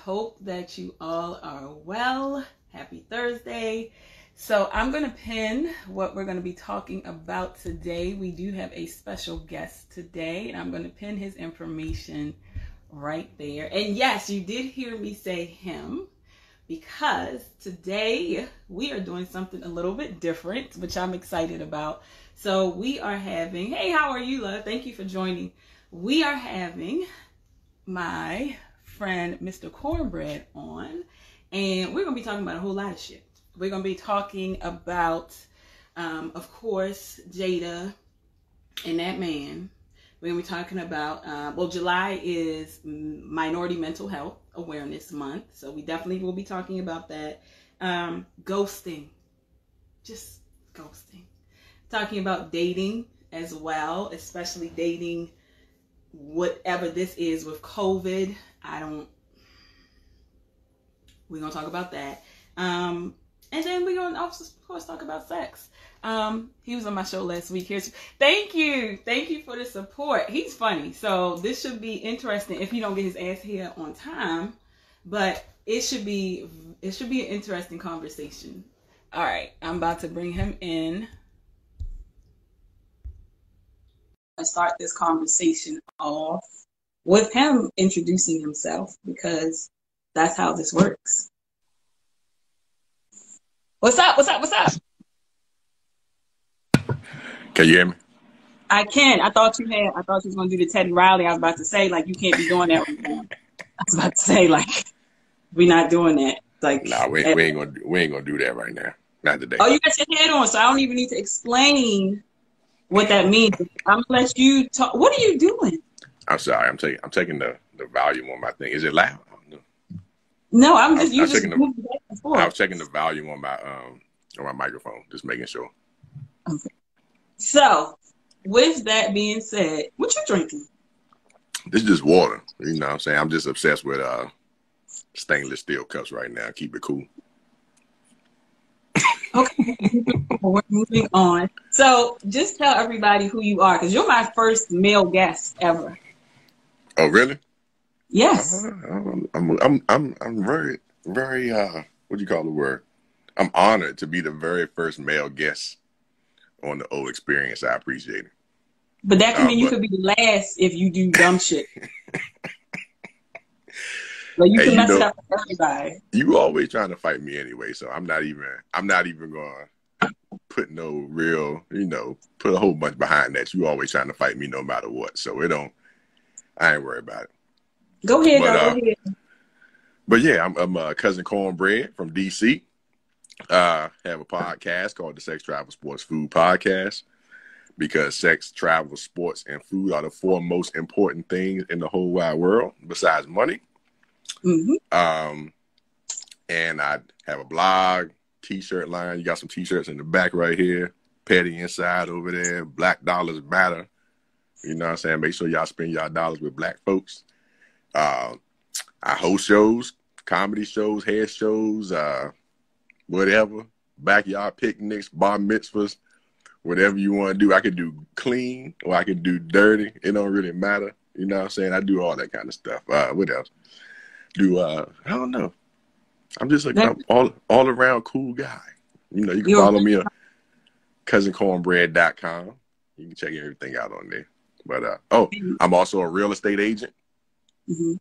hope that you all are well. Happy Thursday. So I'm going to pin what we're going to be talking about today. We do have a special guest today, and I'm going to pin his information right there. And yes, you did hear me say him, because today we are doing something a little bit different, which I'm excited about. So we are having, hey, how are you, love? Thank you for joining. We are having my friend, Mr. Cornbread, on, and we're going to be talking about a whole lot of shit. We're going to be talking about, of course, Jada and that man. We're going to be talking about, well, July is Minority Mental Health Awareness Month, so we definitely will be talking about that. Ghosting, just ghosting. Talking about dating as well, especially dating, whatever this is with COVID. We're going to talk about that. And then we're going to also, of course, talk about sex. He was on my show last week. Thank you for the support. He's funny, so this should be interesting if he don't get his ass here on time, but it should be an interesting conversation. All right, I'm about to bring him in and start this conversation off with him introducing himself, because that's how this works. What's up? Can you hear me? I can. I thought you was going to do the Teddy Riley. I was about to say, like, you can't be doing that right now. I was about to say, like, we're not doing that. Like, nah, we ain't gonna do that right now. Not today. Oh, you got your head on, so I don't even need to explain what that means. I'm gonna let you talk. What are you doing? I'm sorry. I'm taking the volume on my thing. Is it loud? I don't know. No, I was checking the volume on my microphone, just making sure. Okay. So, with that being said, what you drinking? This is just water. You know what I'm saying? I'm just obsessed with stainless steel cups right now. Keep it cool. Okay, we're moving on. So, just tell everybody who you are, because you're my first male guest ever. Oh, really? Yes. I'm very, very what do you call the word? I'm honored to be the very first male guest on the OHexperience. I appreciate it. But that can mean you could be the last if you do dumb shit. Like you can mess it up with everybody. You always trying to fight me anyway, so I'm not even gonna put no real, put a whole bunch behind that. You always trying to fight me no matter what. So I ain't worried about it. Go ahead, go ahead. But yeah, I'm cousin Cornbread from DC. Have a podcast called the Sex, Travel, Sports, Food Podcast, because sex, travel, sports, and food are the four most important things in the whole wide world besides money. Mm-hmm. And I have a blog, t-shirt line. You got some t-shirts in the back right here. Petty inside over there. Black dollars matter. You know what I'm saying? Make sure y'all spend y'all dollars with black folks. I host shows, comedy shows, hair shows, whatever. Backyard picnics, bar mitzvahs, whatever you want to do. I could do clean or I could do dirty. It don't really matter. You know what I'm saying? I do all that kind of stuff. What else? I don't know. I'm just like I'm all around cool guy. You can follow me at cousincornbread.com. You can check everything out on there. But I'm also a real estate agent. Mm-hmm.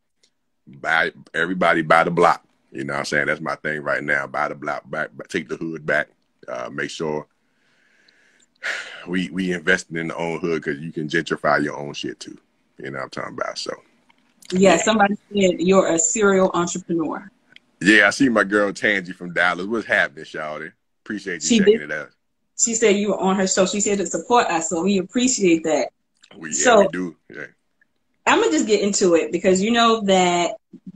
Everybody buy the block. You know what I'm saying? That's my thing right now. Buy the block back, take the hood back. Make sure we investing in the own hood, because you can gentrify your own shit too. You know what I'm talking about? So yeah, somebody said you're a serial entrepreneur. Yeah, I see my girl Tangi from Dallas. What's happening, shawty? Appreciate you checking it out. She said you were on her show. She said to support us, so we appreciate that. We do. Yeah. I'm going to just get into it, because you know that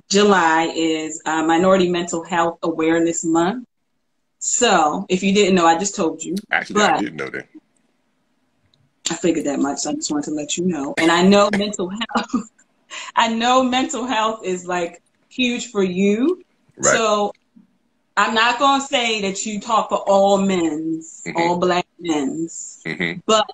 July is Minority Mental Health Awareness Month. So, if you didn't know, I just told you. Actually, I didn't know that. I figured that much, so I just wanted to let you know. And I know mental health is like huge for you. Right. So, I'm not going to say that you talk for all men's, all black men's, but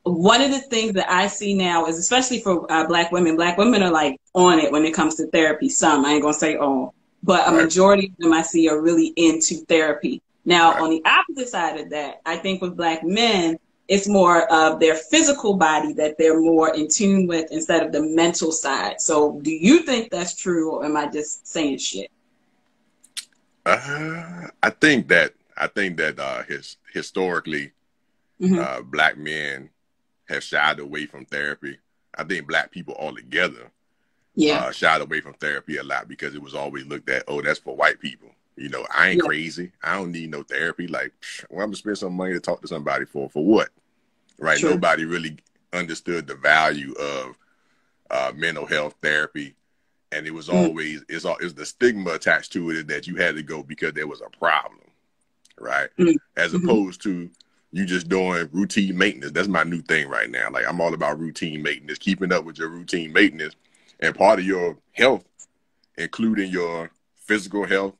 one of the things that I see now is, especially for Black women are like on it when it comes to therapy. Some, I ain't gonna say all, but a majority of them I see are really into therapy. Now, on the opposite side of that, I think with Black men, it's more of their physical body that they're more in tune with instead of the mental side. So do you think that's true, or am I just saying shit? I think that historically, Black men have shied away from therapy. I think Black people altogether shied away from therapy a lot because it was always looked at, oh, that's for white people. You know, I ain't crazy. I don't need no therapy. Like, well, I'm gonna spend some money to talk to somebody for what? Right? True. Nobody really understood the value of mental health therapy, and it was always it's the stigma attached to it that you had to go because there was a problem, right? As opposed to you just doing routine maintenance. That's my new thing right now. Like, I'm all about routine maintenance, keeping up with your routine maintenance, and part of your health, including your physical health.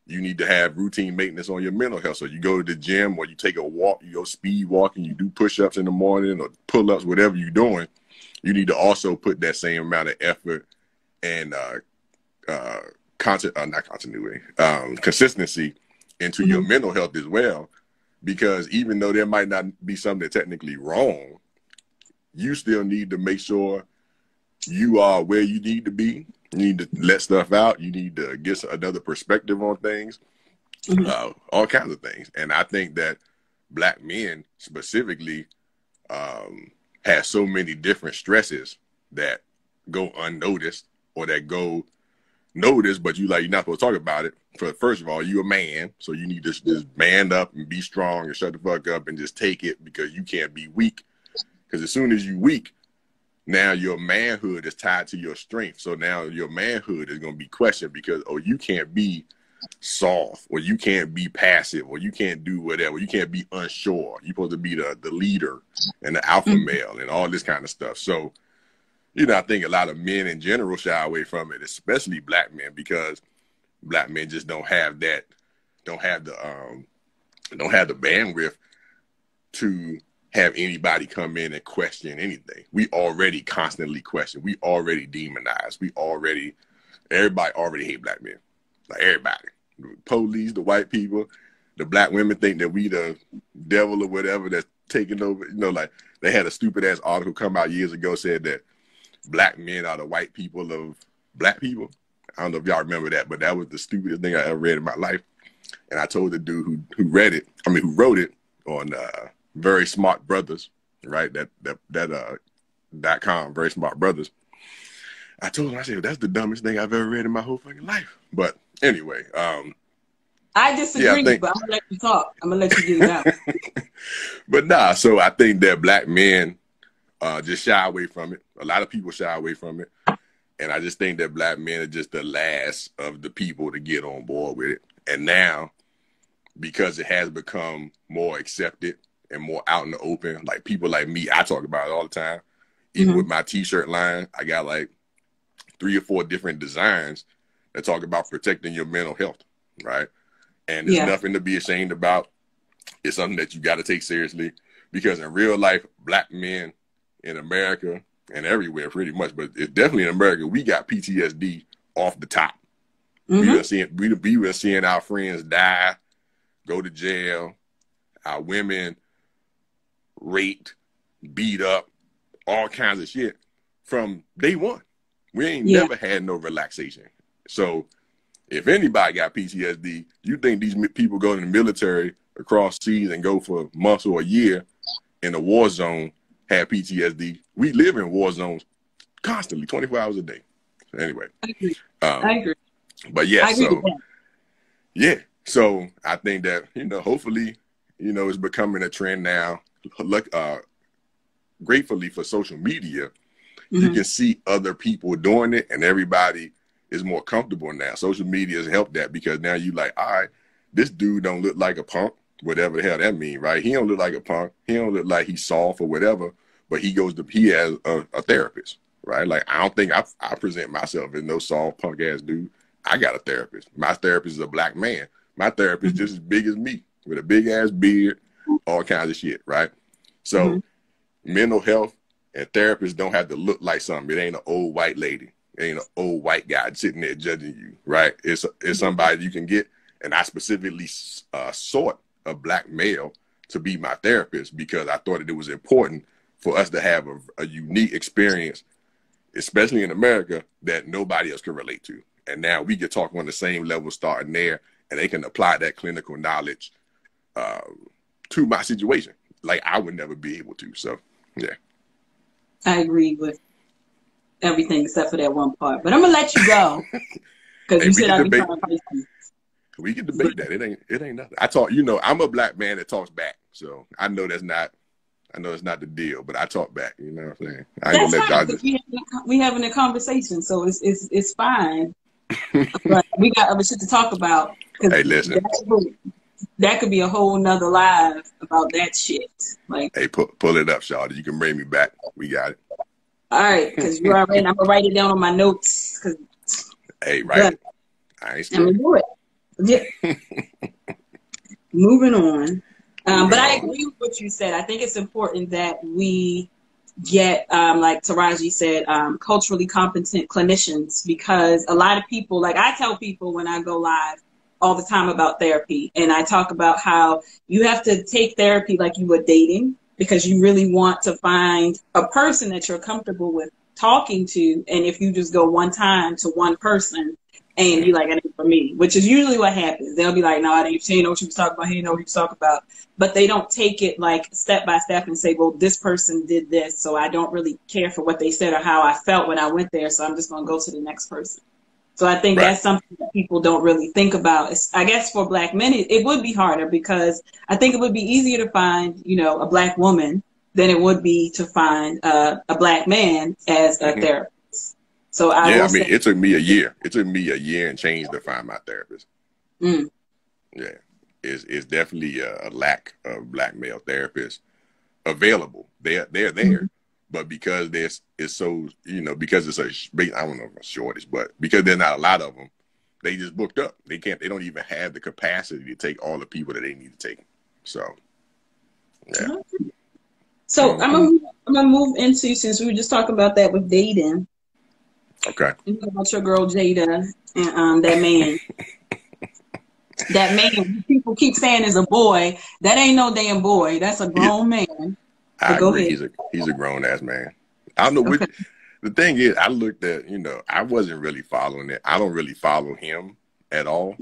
You need to have routine maintenance on your mental health. So you go to the gym or you take a walk, you go speed walking, you do push-ups in the morning or pull-ups, whatever you're doing. You need to also put that same amount of effort and consistency into your mental health as well. Because even though there might not be something that's technically wrong, you still need to make sure you are where you need to be. You need to let stuff out. You need to get another perspective on things, all kinds of things. And I think that Black men specifically have so many different stresses that go unnoticed or that go noticed, but you're not supposed to talk about it. First of all, you're a man, so you need to just man up and be strong and shut the fuck up and just take it, because you can't be weak. Because as soon as you're weak, now your manhood is tied to your strength. So now your manhood is going to be questioned because, oh, you can't be soft, or you can't be passive, or you can't do whatever. You can't be unsure. You're supposed to be the leader and the alpha male and all this kind of stuff. So, I think a lot of men in general shy away from it, especially Black men, because Black men just don't have the bandwidth to have anybody come in and question anything. We already constantly question. We already demonize. Everybody already hate Black men. Like, everybody. The police, the white people, the Black women think that we the devil or whatever that's taking over. Like, they had a stupid ass article come out years ago, said that Black men are the white people of Black people. I don't know if y'all remember that, but that was the stupidest thing I ever read in my life. And I told the dude who wrote it on Very Smart Brothers, right? .com, Very Smart Brothers. I told him, I said, that's the dumbest thing I've ever read in my whole fucking life. But anyway, I disagree, but I'm gonna let you talk. I'm gonna let you get it out. But nah, so I think that Black men just shy away from it. A lot of people shy away from it. And I just think that Black men are just the last of the people to get on board with it. And now, because it has become more accepted and more out in the open, like people like me, I talk about it all the time. Even with my t-shirt line, I got like 3 or 4 different designs that talk about protecting your mental health, right? And there's nothing to be ashamed about. It's something that you got to take seriously, because in real life, Black men in America and everywhere pretty much, but it's definitely in America, we got PTSD off the top. We were seeing our friends die, go to jail, our women raped, beat up, all kinds of shit from day one. We ain't never had no relaxation. So if anybody got PTSD, you think these people go to the military across seas and go for months or a year in a war zone have PTSD? We live in war zones constantly, 24 hours a day. So anyway. I agree. But yeah, so I think that, hopefully, it's becoming a trend now. Gratefully for social media, you can see other people doing it, and everybody is more comfortable now. Social media has helped that, because now you like, all right, this dude don't look like a punk, whatever the hell that mean, right? He don't look like a punk. He don't look like he's soft or whatever, but he has a therapist, right? Like, I don't think I present myself as no soft punk ass dude. I got a therapist. My therapist is a Black man. My therapist is just as big as me, with a big ass beard, all kinds of shit, right? So mental health and therapists don't have to look like something. It ain't an old white lady. It ain't an old white guy sitting there judging you, right? It's somebody you can get. And I specifically sought a Black male to be my therapist because I thought that it was important for us to have a unique experience, especially in America, that nobody else can relate to. And now we can talk on the same level starting there, and they can apply that clinical knowledge to my situation like I would never be able to. So, yeah. I agree with everything except for that one part. But I'm going to let you go because Hey, you said I'd be trying to. We can debate that. It ain't nothing. I talk, I'm a Black man that talks back. So I know that's not the deal, but I talk back. You know what I'm saying? I ain't That's gonna let fine. We having a conversation, so it's fine. But we got other shit to talk about. Hey, listen. That could be a whole nother live about that shit. Like, hey, pull it up, Shawty. You can bring me back. We got it. All right, because you already. I'm gonna write it down on my notes. Hey, write it. I ain't I'm gonna do it. Yeah. Moving on. But I agree with what you said. I think it's important that we get, like Taraji said, culturally competent clinicians, because a lot of people, like I tell people when I go live all the time about therapy, and I talk about how you have to take therapy like you were dating, because you really want to find a person that you're comfortable with talking to. And if you just go one time to one person, and you're like, it ain't for me, which is usually what happens. They'll be like, no, she ain't know what you was talking about. He didn't know what you was talking about. But they don't take it like step by step and say, well, this person did this, so I don't really care for what they said or how I felt when I went there, so I'm just going to go to the next person. So I think that's something that people don't really think about. I guess for Black men, it would be harder, because I think it would be easier to find, a Black woman than it would be to find a Black man as a therapist. So it took me a year. It took me a year and change to find my therapist. Mm. Yeah, it's definitely a lack of Black male therapists available. They're there, but because it's so because it's I don't know if it's shortage, but because there's not a lot of them, they just booked up. They don't even have the capacity to take all the people that they need to take. So, yeah. So I'm gonna move into, since we were just talking about that with dating. Okay. You know about your girl Jada and that man. That man people keep saying is a boy. That ain't no damn boy. That's a grown man. I agree. He's a grown ass man. I don't know which. The thing is, I looked at, I wasn't really following it. I don't really follow him at all.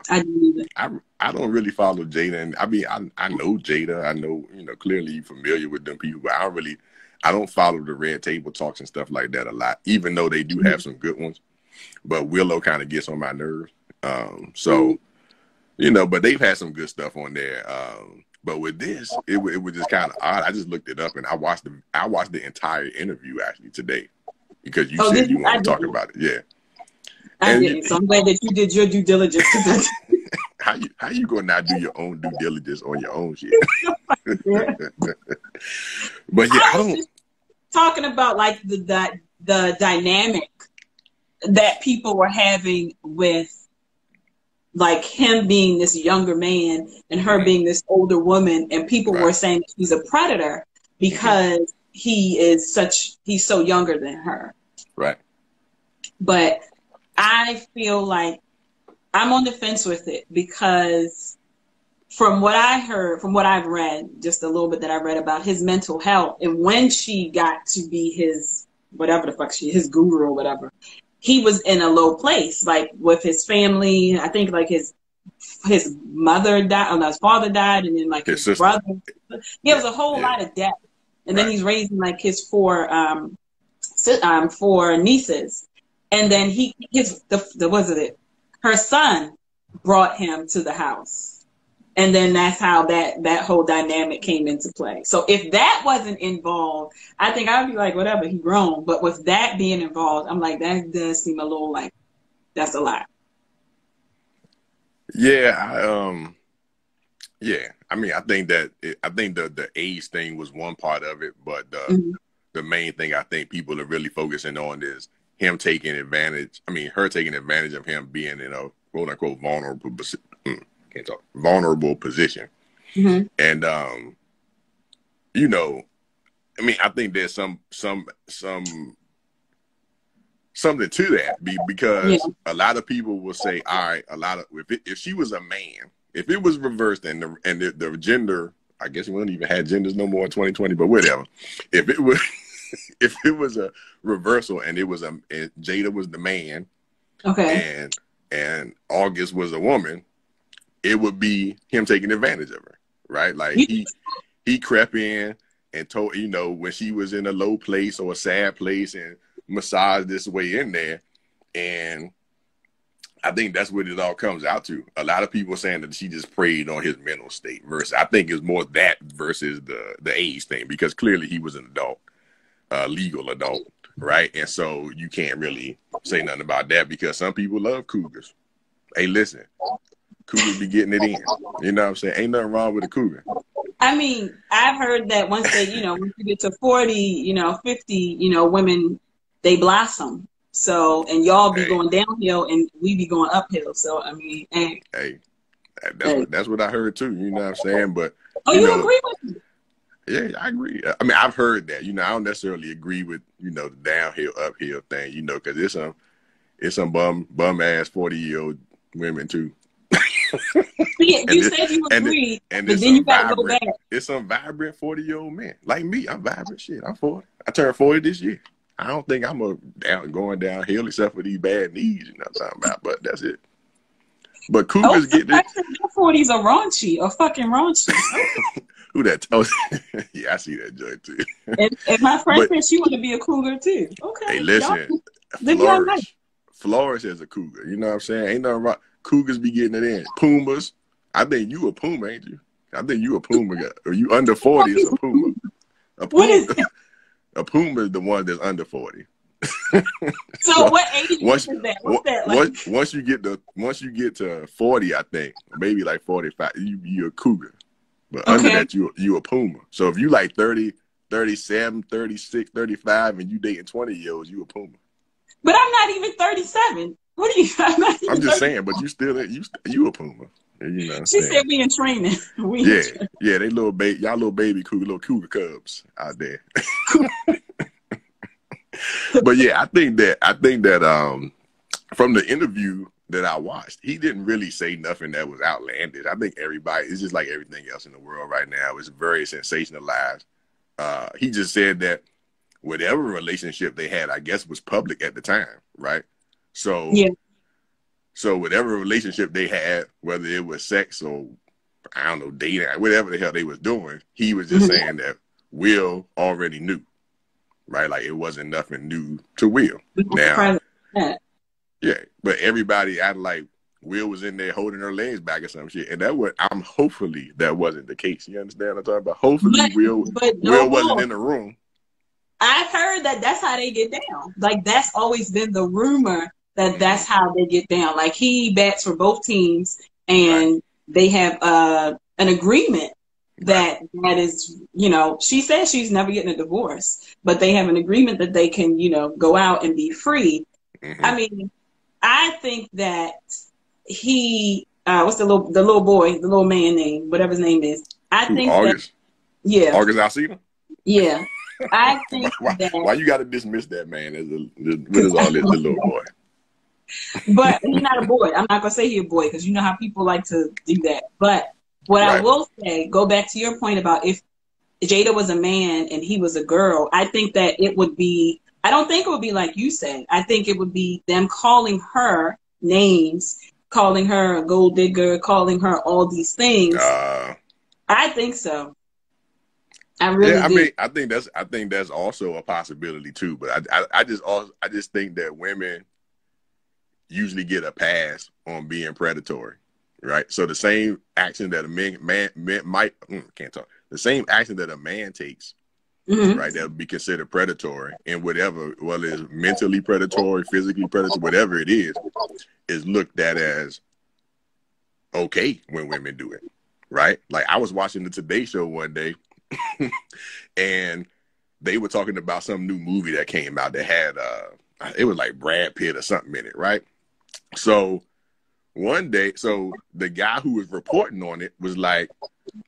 I do either. I don't really follow Jada, and I mean, I know Jada. I know, clearly you're familiar with them people, but I don't follow the red table talks and stuff like that a lot, even though they do have some good ones. But Willow kind of gets on my nerves. But they've had some good stuff on there. But with this, it was just kind of odd. I just looked it up, and I watched the entire interview actually today, because you said you want to talk about it. Yeah. I did. So I'm glad that you did your due diligence. How you gonna not do your own due diligence on your own shit? But yeah, I don't. Talking about like the dynamic that people were having with like him being this younger man and her being this older woman, and people were saying that he's a predator because he's so younger than her. Right. But I feel like I'm on the fence with it, because from what I heard, from what I've read, just a little bit that I read about his mental health, and when she got to be his, whatever the fuck his guru or whatever, he was in a low place, like with his family. I think like his mother died, his father died, and then like his brother. He was a whole lot of debt. And then he's raising like his four nieces. And then her son brought him to the house. And then that's how that whole dynamic came into play. So if that wasn't involved, I think I would be like, whatever, he grown. But with that being involved, I'm like, that does seem a little like, that's a lot. Yeah. I mean, I think the age thing was one part of it, but the main thing I think people are really focusing on is him taking advantage. I mean, her taking advantage of him being in a quote unquote vulnerable position. And I mean, I think there's something to that because a lot of people will say, all right, if she was a man, if it was reversed and the gender, I guess we don't even have genders no more in 2020, but whatever. If it was if it was a reversal and Jada was the man, okay, and August was a woman, it would be him taking advantage of her, right? Like he crept in and told, when she was in a low place or a sad place and massaged this way in there. And I think that's what it all comes out to. A lot of people saying that she just preyed on his mental state versus, I think it's more that versus the age thing, because clearly he was an adult, legal adult, right? And so you can't really say nothing about that because some people love cougars. Hey, listen, cougars be getting it in. You know what I'm saying? Ain't nothing wrong with a cougar. I mean, I've heard that once once you get to 40, 50, women, they blossom. So, and y'all be going downhill and we be going uphill. So, I mean, that's what I heard too. You know what I'm saying? But you agree with me? Yeah, I agree. I mean, I've heard that. I don't necessarily agree with the downhill uphill thing. Because it's some bum ass 40-year-old women too. Yeah, you said you agreed, but then you got to go back. It's some vibrant 40-year-old men like me. I'm vibrant. Shit, I'm 40. I turned 40 this year. I don't think I'm going downhill except for these bad knees. You know what I'm talking about? But that's it. But cougars get this. Your 40s are raunchy or fucking raunchy. Who that? Oh, yeah, I see that joint too. And my friend said she want to be a cougar too. Okay. Hey, listen, flourish as a cougar. You know what I'm saying? Ain't nothing wrong. Cougars be getting it in. Pumas. I think you a puma, ain't you? I think you a puma guy. Or you under 40 is a puma. What is that? A puma is the one that's under 40. So what age is that? What's that like? Once you get to 40, I think, maybe like 45, you're a cougar. But under that, you a puma. So if you like 30, 37, 36, 35, and you dating 20-year-olds, you a puma. But I'm not even 37. What are you? I'm just saying, but you a puma. She said we in training. Yeah, they y'all little baby cougar, little cougar cubs out there. But yeah, I think that from the interview that I watched, he didn't really say nothing that was outlandish. I think it's just like everything else in the world right now. It's very sensationalized. He just said that whatever relationship they had, I guess, was public at the time, right? So whatever relationship they had, whether it was sex or, I don't know, dating, whatever the hell they was doing, he was just saying that Will already knew, right? Like it wasn't nothing new to Will. Now, yeah, but everybody acted like Will was in there holding her legs back or some shit, and hopefully that wasn't the case. You understand what I'm talking about? Hopefully Will wasn't in the room. I've heard that that's how they get down. Like that's always been the rumor that that's how they get down. Like he bats for both teams, and they have an agreement that is, she says she's never getting a divorce, but they have an agreement that they can, go out and be free. Mm-hmm. I mean, I think that he, what's the little boy, the little man name, whatever his name is. August. August Alsina? Yeah. I think why you got to dismiss that man as what is all this, the little boy? But he's not a boy. I'm not gonna say he's a boy because you know how people like to do that. But what I will say, go back to your point about if Jada was a man and he was a girl, I think that it would be. I don't think it would be like you said. I think it would be them calling her names, calling her a gold digger, calling her all these things. I think so. I really do. I think that's also a possibility too. But I just think that women usually get a pass on being predatory, right? So the same action that a the same action that a man takes, right, that would be considered predatory, and whatever, whether it's mentally predatory, physically predatory, whatever it is looked at as okay when women do it, right? Like I was watching the Today Show one day, and they were talking about some new movie that came out that had it was like Brad Pitt or something in it, right? So one day, so the guy who was reporting on it was like,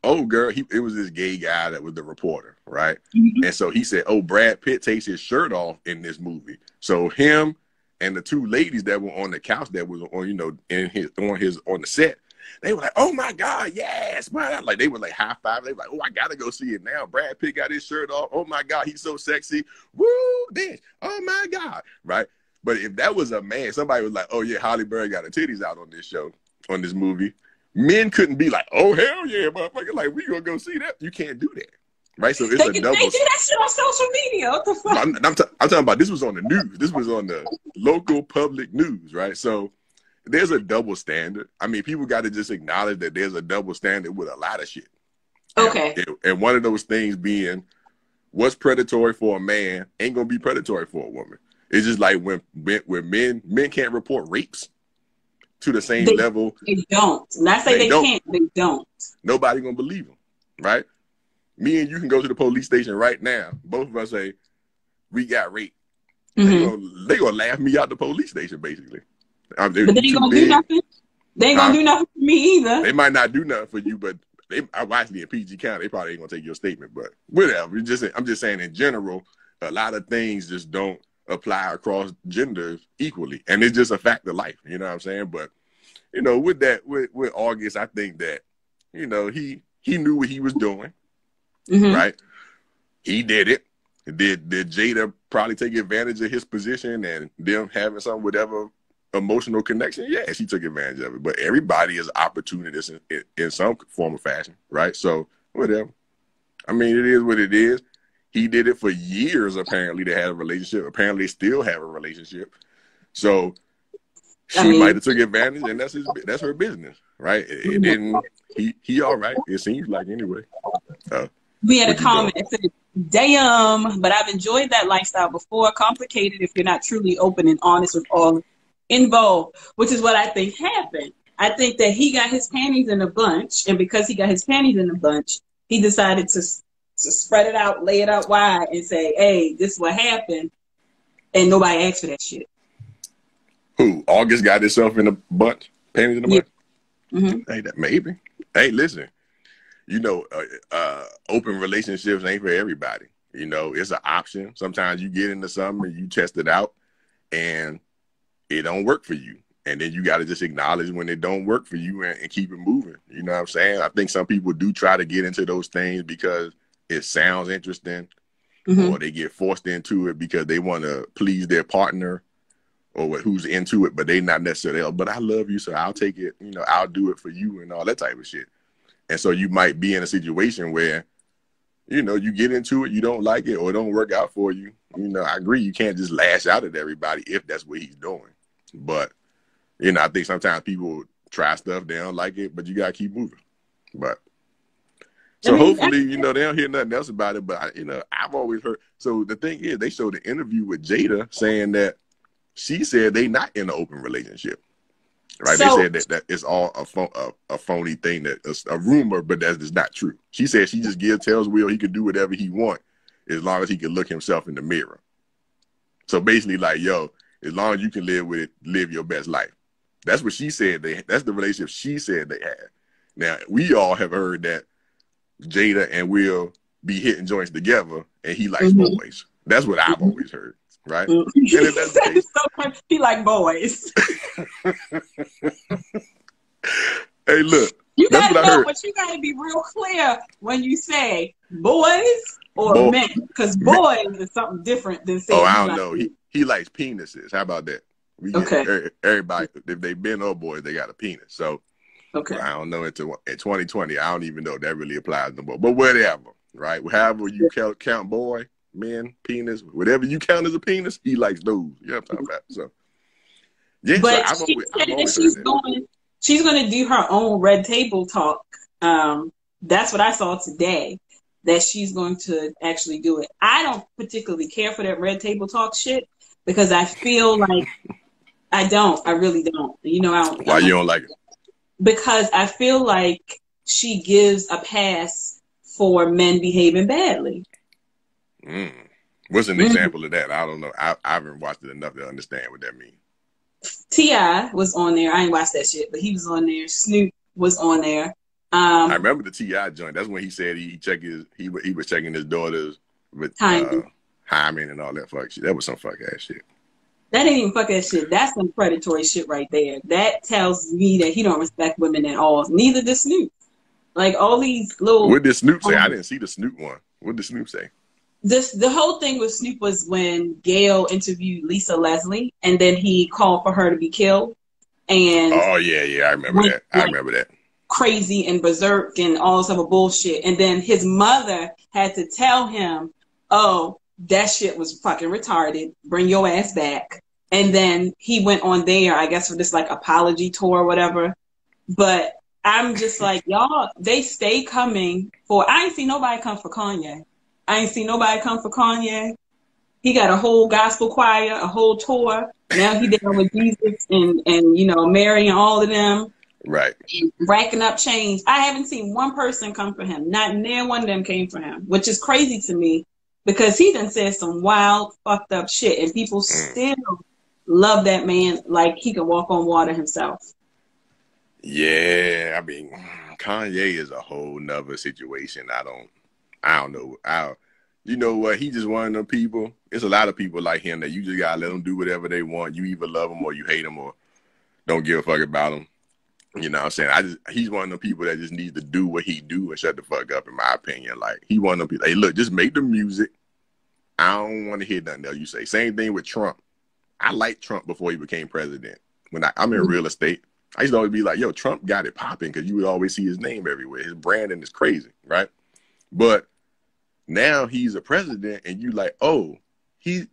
oh, girl, it was this gay guy that was the reporter, right? Mm-hmm. And so he said, oh, Brad Pitt takes his shirt off in this movie. So him and the two ladies that were on the couch that was on, you know, on the set, they were like, oh my God, yes, man. Like they were like high five. They were like, oh, I gotta go see it now. Brad Pitt got his shirt off. Oh my God, he's so sexy. Woo, bitch. Oh my God. Right. But if that was a man, somebody was like, oh yeah, Halle Berry got her titties out on this show, on this movie. Men couldn't be like, oh hell yeah, motherfucker, like we gonna go see that. You can't do that. Right. So it's a double. They do that shit on social media. What the fuck? I'm talking about, this was on the news. This was on the local public news, right? So there's a double standard. I mean, people got to just acknowledge that there's a double standard with a lot of shit. Okay. And one of those things being, what's predatory for a man ain't gonna be predatory for a woman. It's just like when men can't report rapes to the same level. They don't. Not say they can't. They don't. Nobody gonna believe them, right? Me and you can go to the police station right now. Both of us say we got raped. Mm-hmm. They gonna laugh me out the police station, basically. But they ain't gonna do nothing. They ain't gonna do nothing for me either. They might not do nothing for you, but actually in PG County, they probably ain't gonna take your statement. But whatever. I'm just saying in general, a lot of things just don't apply across genders equally, and it's just a fact of life. You know what I'm saying? But you know, with August, I think that, you know, he knew what he was doing, mm-hmm. right? He did it. Did Jada probably take advantage of his position and them having some whatever emotional connection? Yeah, she took advantage of it. But everybody is opportunist in some form or fashion, right? So whatever. I mean, it is what it is. He did it for years, apparently, to have a relationship. Apparently, still have a relationship. So she might have took advantage, and that's her business, right? It didn't. He all right. It seems like anyway. We had a comment that said, "Damn, but I've enjoyed that lifestyle before. Complicated if you're not truly open and honest with all involved," which is what I think happened. I think that he got his panties in a bunch, and because he got his panties in a bunch, he decided to spread it out, lay it out wide, and say, hey, this is what happened, and nobody asked for that shit. Who? August got himself in a bunch? Panties in a bunch? Mm-hmm. Hey, that maybe. Hey, listen, you know, open relationships ain't for everybody. You know, it's an option. Sometimes you get into something and you test it out, and it don't work for you. And then you got to just acknowledge when it don't work for you and keep it moving. You know what I'm saying? I think some people do try to get into those things because it sounds interesting, mm-hmm. or they get forced into it because they want to please their partner or who's into it, but they not necessarily, but I love you, so I'll take it, you know, I'll do it for you and all that type of shit. And so you might be in a situation where, you know, you get into it, you don't like it, or it don't work out for you. You know, I agree, you can't just lash out at everybody if that's what he's doing. But, you know, I think sometimes people try stuff, they don't like it, but you got to keep moving. But so hopefully, you know, they don't hear nothing else about it. But, you know, I've always heard. So the thing is, they showed the interview with Jada saying that she said they not in an open relationship. Right? So, they said that it's all a phony thing, that it's a rumor, but that is not true. She said she just tells Will he could do whatever he want as long as he can look himself in the mirror. So basically, like, yo, as long as you can live with it, live your best life. That's what she said. That's the relationship she said they had. Now, we all have heard that Jada and Will be hitting joints together, and he likes mm-hmm. boys. That's what I've always heard, right? Mm-hmm. And if that's the case, he like boys. Hey, look, you gotta know, but you gotta be real clear when you say boys or men, because boys is something different than saying. Oh, I don't know. He likes penises. How about that? Everybody, if they been old boys, they got a penis. So. Okay. Well, I don't know. In 2020, I don't even know if that really applies no more. But whatever, right? However you count boy, men, penis, whatever you count as a penis, he likes those. You know what I'm talking about? So, yeah. But so she said that she's going to do her own Red Table Talk. That's what I saw today, that she's going to actually do it. I don't particularly care for that Red Table Talk shit because I feel like I really don't. You know, I don't. Why you don't like it? Because I feel like she gives a pass for men behaving badly. What's an example of that? I don't know. I haven't watched it enough to understand what that means. T.I. was on there. I ain't watched that shit, but he was on there. Snoop was on there. I remember the T.I. joint. That's when he said he was checking his daughters with hymen and all that fuck shit. That was some fuck ass shit. That ain't even fuck ass shit. That's some predatory shit right there. That tells me that he don't respect women at all. Neither does Snoop. Like all these little. What did Snoop say? I didn't see the Snoop one. What did Snoop say? The whole thing with Snoop was when Gayle interviewed Lisa Leslie, and then he called for her to be killed. And oh yeah, I remember that. I remember that. Crazy and berserk and all this other bullshit. And then his mother had to tell him, "Oh, that shit was fucking retarded. Bring your ass back." And then he went on there, I guess, for this like apology tour or whatever. But I'm just like, y'all, they stay coming for. I ain't seen nobody come for Kanye. I ain't seen nobody come for Kanye. He got a whole gospel choir, a whole tour. Now he down with Jesus and you know, Mary and all of them. Right. And racking up change. I haven't seen one person come for him. Not near one of them came for him, which is crazy to me because he done said some wild, fucked up shit, and people still love that man like he can walk on water himself. Yeah, I mean, Kanye is a whole nother situation. I don't know. You know what? He just one of them people. There's a lot of people like him that you just gotta let them do whatever they want. You either love them or you hate them or don't give a fuck about them. You know what I'm saying? He's one of them people that just needs to do what he do and shut the fuck up, in my opinion. Like, he one of them people, hey, look, just make the music. I don't want to hear nothing else you say. Same thing with Trump. I liked Trump before he became president. When I'm in real estate, I used to always be like, yo, Trump got it popping because you would always see his name everywhere. His branding is crazy, right? But now he's a president and you like, oh, he's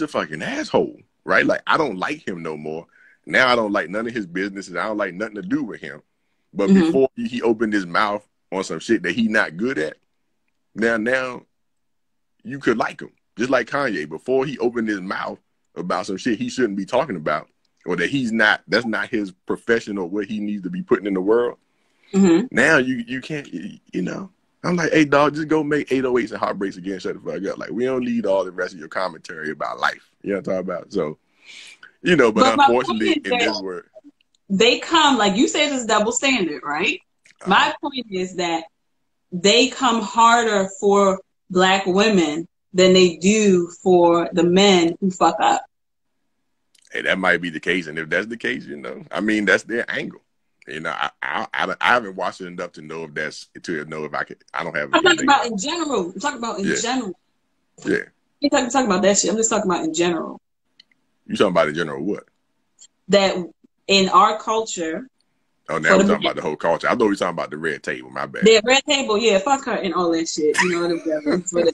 a fucking asshole, right? Like, I don't like him no more. Now I don't like none of his businesses. I don't like nothing to do with him. But before he opened his mouth on some shit that he not good at, now you could like him. Just like Kanye. Before he opened his mouth about some shit he shouldn't be talking about, or that that's not his profession or what he needs to be putting in the world. Now you can't, you know. I'm like, hey, dog, just go make 808s and Heartbreaks Again. Shut the fuck up. Like, we don't need all the rest of your commentary about life. You know what I'm talking about? So, you know, but unfortunately, in this world, they come, like you said, it's double standard, right? My point is that they come harder for Black women than they do for the men who fuck up. Hey, that might be the case. And if that's the case, you know, I mean, that's their angle. You know, I haven't watched it enough to know if that's, to know if I could, I don't have. I'm talking about in general. I'm talking about in general. Yeah. I'm talking about that shit. I'm just talking about in general. You talking about in general what? That in our culture. Oh, now we're talking about the whole culture. I thought we were talking about the red table. My bad. The red table, yeah, fuck her and all that shit. You know what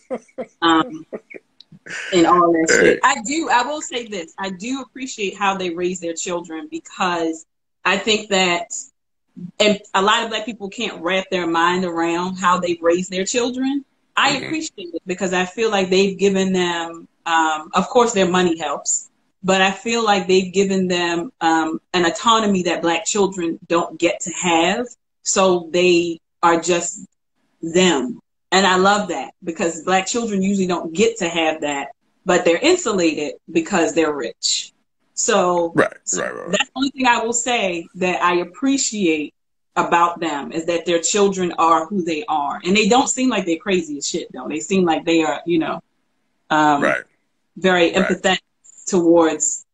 and all that shit. I will say this. I do appreciate how they raise their children because I think that, and a lot of Black people can't wrap their mind around how they raise their children. I appreciate it because I feel like they've given them, of course their money helps, but I feel like they've given them an autonomy that Black children don't get to have. So they are just them. And I love that because Black children usually don't get to have that, but they're insulated because they're rich. So that's the only thing I will say that I appreciate about them is that their children are who they are. And they don't seem like they're crazy as shit, though. They seem like they are, you know, very empathetic towards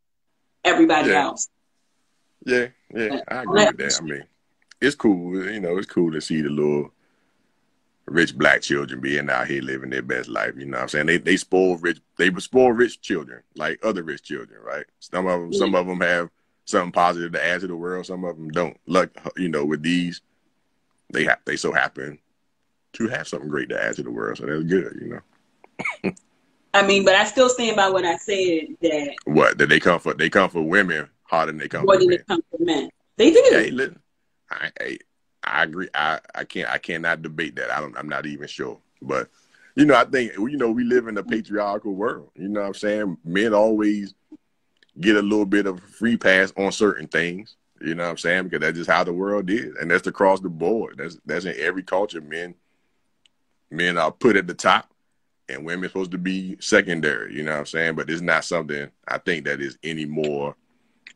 everybody else. Yeah, I agree with that. I mean, it's cool. You know, it's cool to see the little rich Black children being out here living their best life. You know what I'm saying? They spoil rich. They spoil rich children like other rich children, right? Some of them have something positive to add to the world. Some of them don't. Like, you know, with these, they so happen to have something great to add to the world. So that's good, you know. I mean, but I still stand by what I said that they come for women harder than they come more for than men. they come for men. They do. Hey, listen, I agree. I cannot debate that. I'm not even sure. But, you know, I think, you know, we live in a patriarchal world. You know what I'm saying? Men always get a little bit of a free pass on certain things. You know what I'm saying? Because that's just how the world is. And that's across the board. That's in every culture. Men are put at the top and women are supposed to be secondary. You know what I'm saying? But it's not something I think that is any more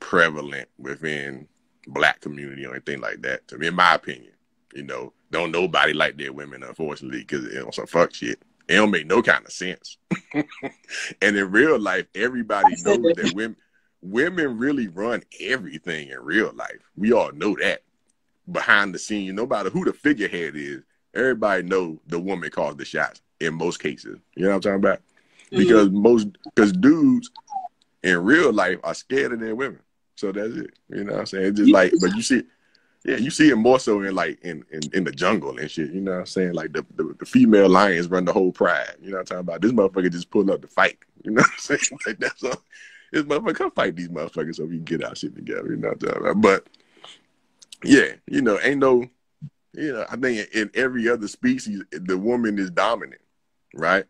prevalent within Black community or anything like that. To me, in my opinion, you know, don't nobody like their women, unfortunately, because it on some fuck shit. It don't make no kind of sense. And in real life, everybody knows that women really run everything in real life. We all know that. Behind the scene, no matter who the figurehead is, everybody know the woman calls the shots in most cases. You know what I'm talking about? Because dudes in real life are scared of their women. So that's it. You know what I'm saying? It's just like, but you see, yeah, you see it more so in like in the jungle and shit. You know what I'm saying? Like the female lions run the whole pride. You know what I'm talking about? This motherfucker just pulled up to fight. You know what I'm saying? Like that's all. This motherfucker come fight these motherfuckers so we can get our shit together. You know what I'm talking about? But yeah, you know, ain't no, you know, I think in every other species, the woman is dominant, right?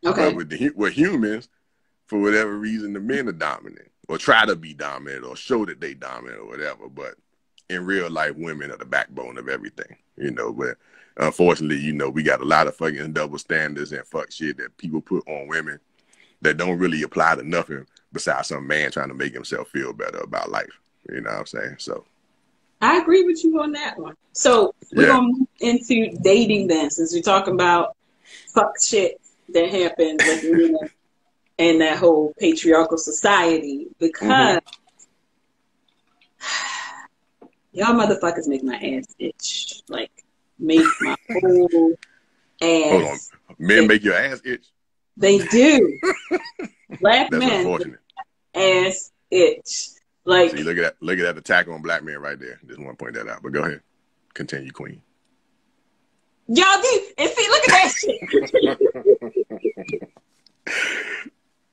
Okay. But with humans, for whatever reason, the men are dominant or try to be dominant or show that they dominant or whatever. But in real life, women are the backbone of everything, you know. But unfortunately, you know, we got a lot of fucking double standards and fuck shit that people put on women that don't really apply to nothing besides some man trying to make himself feel better about life. You know what I'm saying? So I agree with you on that one. So we're going to move into dating then, since we're talking about fuck shit that happened with women and that whole patriarchal society, because y'all motherfuckers make my ass itch. Like, make my whole ass hold on. Men itch. make your ass itch? They do. Black That's men unfortunate. Ass itch. Like, see, look at that attack on black men right there. Just want to point that out. But go ahead. Continue, Queen. Y'all do. And see, look at that shit.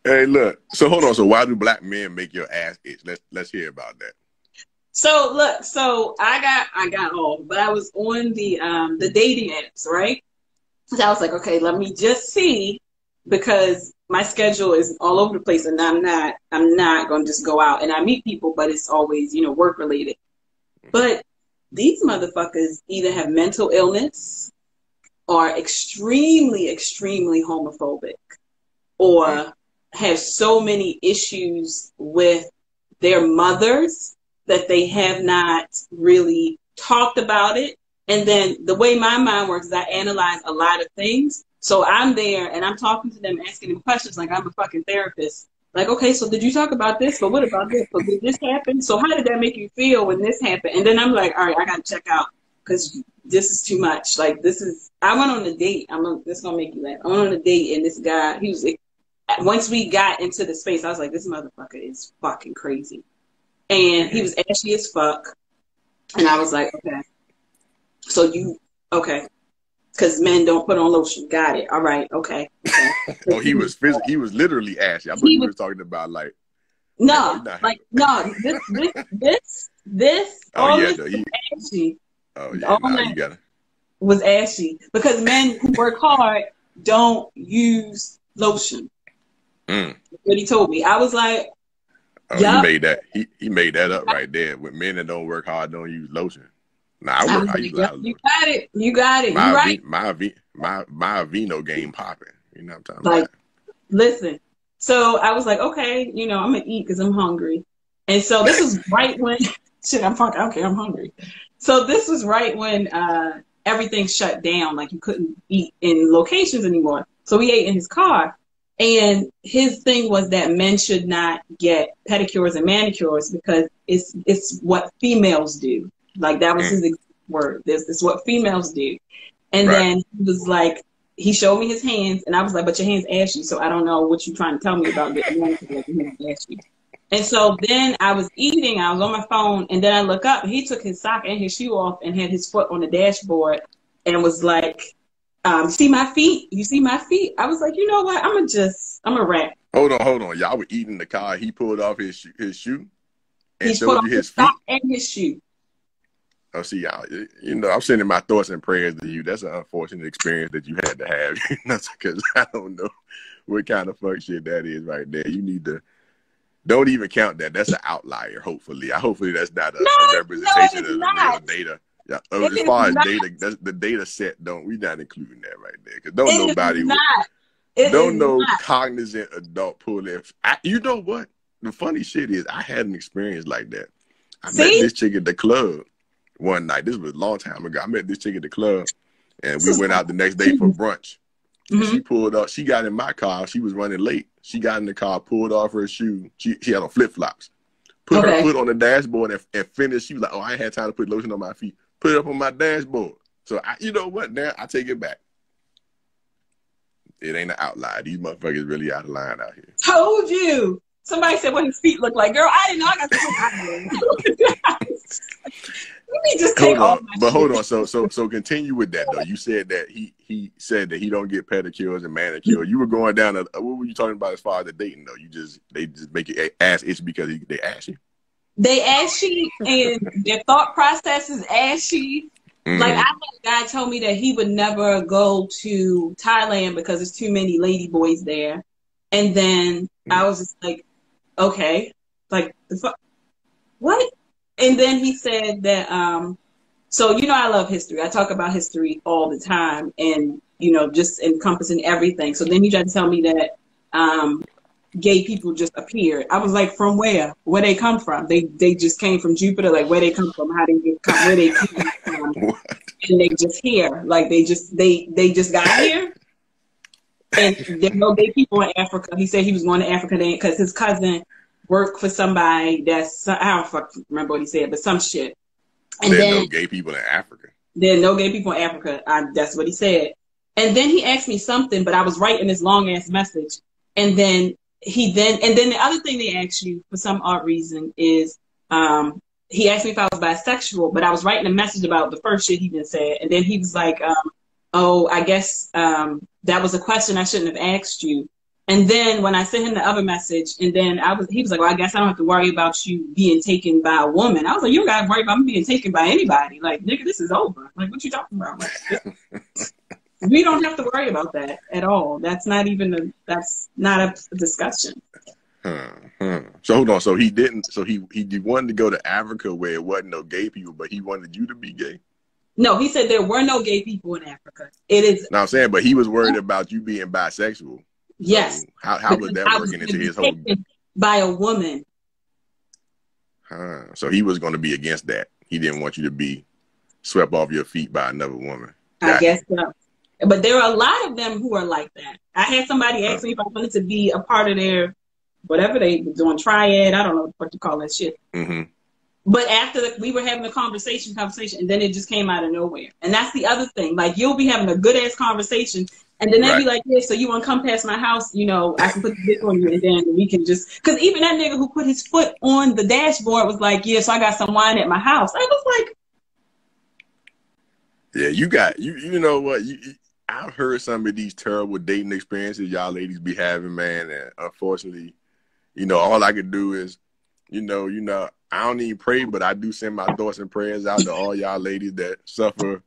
Hey, look. So hold on. So why do black men make your ass itch? Let's hear about that. So look, so I got off, but I was on the dating apps, right? So I was like, okay, let me just see, because my schedule is all over the place, and I'm not gonna just go out and I meet people, but it's always, you know, work related. But these motherfuckers either have mental illness or extremely, extremely homophobic, or have so many issues with their mothers that they have not really talked about it. And then the way my mind works is I analyze a lot of things. So I'm there and I'm talking to them, asking them questions like I'm a fucking therapist. Like, okay, so did you talk about this? But what about this? But did this happen? So how did that make you feel when this happened? And then I'm like, all right, I got to check out, because this is too much. Like, I went on a date. This is going to make you laugh. I went on a date, and this guy, once we got into the space, I was like, this motherfucker is fucking crazy. And he was ashy as fuck. And I was like, okay. So okay. Because men don't put on lotion. Got it. All right. Okay. Oh, he was literally ashy. I thought you were talking about like. No, this. Oh, yeah. Was ashy. Oh, yeah. You got it. Was ashy. Because men who work hard don't use lotion. That's what he told me. I was like, oh, yep. He made that up right there. With men that don't work hard don't use lotion. Nah, I use a lot of lotion. You got it. You're right. My Vino game popping. You know what I'm talking like, about? Listen. So I was like, okay, you know, I'm gonna eat because I'm hungry. And so this was right when shit, I'm hungry. So this was right when everything shut down. Like, you couldn't eat in locations anymore. So we ate in his car. And his thing was that men should not get pedicures and manicures because it's what females do. Like, that was his exact word. This is what females do. And then he was like, he showed me his hands, and I was like, but your hands ashy, so I don't know what you're trying to tell me about getting manicures. Your hands ashy. And so then I was eating, I was on my phone, and then I look up, and he took his sock and his shoe off and had his foot on the dashboard and was like, see my feet? You see my feet? I was like, you know what? I'm a rat. Hold on. Y'all were eating in the car. He pulled off his shoe and he showed you his feet? Sock and his shoe. Oh, see, y'all, you know, I'm sending my thoughts and prayers to you. That's an unfortunate experience that you had to have. Because I don't know what kind of fuck shit that is right there. You need to, don't even count that. That's an outlier, hopefully. Hopefully that's not a representation of the real data. Yeah, as far as data, that's the data set, we're not including that right there. Because no cognizant adult pull their, you know what? the funny shit is I had an experience like that. I met See? this chick at the club one night. This was a long time ago. I met this chick at the club, and we went out the next day for brunch. And she pulled up. She got in my car. She was running late. She got in the car, pulled off her shoe. She had on flip flops. Put her foot on the dashboard and finished. She was like, "Oh, I ain't had time to put lotion on my feet. Put it up on my dashboard." So you know what? Now I take it back. It ain't an outlier. These motherfuckers really out of line out here. Told you. Somebody said what his feet look like. Girl, I didn't know I got to Let me just take all my shit. Hold on. So continue with that though. You said that he said that he don't get pedicures and manicures. You were going down what were you talking about as far as the dating though? They just make your ass itch because they ask you. They ashy and their thought process is ashy. Like I had a guy tell me that he would never go to Thailand because there's too many lady boys there. And then I was just like, okay, like what? And then he said that, so, you know, I love history. I talk about history all the time and, you know, just encompassing everything. So then he tried to tell me that gay people just appeared. I was like, from where? Where they come from? They just came from Jupiter? Like, where they come from? How they just come? Where they came from? And they just here. Like, they just got here. And there's no gay people in Africa. He said he was going to Africa because his cousin work for somebody that's, I don't remember what he said, but some shit. And there's no gay people in Africa. There are no gay people in Africa. That's what he said. And then he asked me something, but I was writing this long ass message. And then the other thing they asked you for some odd reason is, he asked me if I was bisexual, but I was writing a message about the first shit he been said. And then he was like, oh, I guess, that was a question I shouldn't have asked you. And then when I sent him the other message, and then he was like, well, I guess I don't have to worry about you being taken by a woman. I was like, you don't got to worry about me being taken by anybody. Like, nigga, this is over. Like, what you talking about? Like, we don't have to worry about that at all. That's not a discussion. So hold on. So he wanted to go to Africa where it wasn't no gay people, but he wanted you to be gay. No, he said there were no gay people in Africa. It is. No, I'm saying, but he was worried about you being bisexual. Yes. So how was that working into his whole? By a woman. So he was going to be against that. He didn't want you to be swept off your feet by another woman. I guess so. But there are a lot of them who are like that. I had somebody ask me if I wanted to be a part of their, whatever they were doing, triad. I don't know what to call that shit. But after we were having a conversation, and then it just came out of nowhere. And that's the other thing. Like, you'll be having a good-ass conversation, and then they'll be like, yeah, so you want to come past my house? You know, I can put the dick on you, and then we can just... Because even that nigga who put his foot on the dashboard was like, yeah, so I got some wine at my house. I was like... Yeah, you got... You know what? I've heard some of these terrible dating experiences y'all ladies be having, man, and unfortunately, you know, all I could do is, you know, I don't even pray, but I do send my thoughts and prayers out to all y'all ladies that suffer